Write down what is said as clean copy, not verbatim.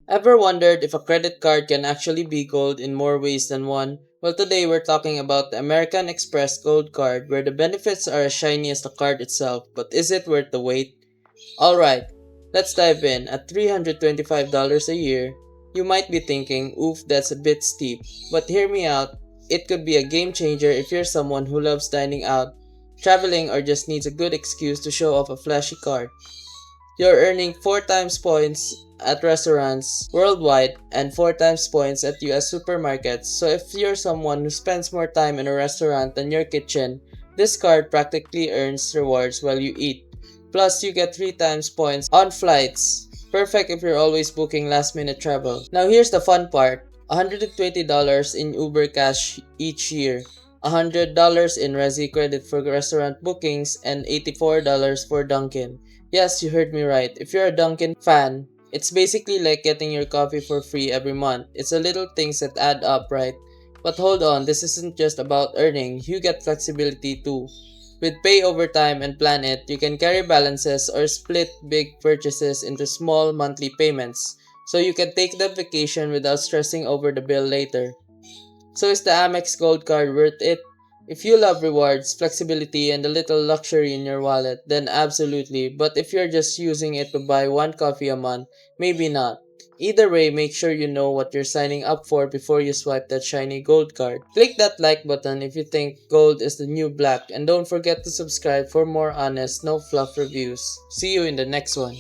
Ever wondered if a credit card can actually be gold in more ways than one? Well, today we're talking about the American Express Gold Card, where the benefits are as shiny as the card itself, but is it worth the wait? Alright, let's dive in. At $325 a year, you might be thinking, oof, that's a bit steep. But hear me out, it could be a game changer if you're someone who loves dining out, traveling, or just needs a good excuse to show off a flashy card. You're earning 4 times points at restaurants worldwide and 4 times points at US supermarkets. So if you're someone who spends more time in a restaurant than your kitchen, this card practically earns rewards while you eat. Plus, you get 3 times points on flights. Perfect if you're always booking last minute travel. Now here's the fun part. $120 in Uber Cash each year. $100 in Resi credit for restaurant bookings and $84 for Dunkin'. Yes, you heard me right. If you're a Dunkin' fan, it's basically like getting your coffee for free every month. It's the little things that add up, right? But hold on, this isn't just about earning, you get flexibility too. With Pay Over Time and Plan It, you can carry balances or split big purchases into small monthly payments, so you can take the vacation without stressing over the bill later. So is the Amex Gold Card worth it? If you love rewards, flexibility, and a little luxury in your wallet, then absolutely. But if you're just using it to buy one coffee a month, maybe not. Either way, make sure you know what you're signing up for before you swipe that shiny gold card. Click that like button if you think gold is the new black, and don't forget to subscribe for more honest, no fluff reviews. See you in the next one.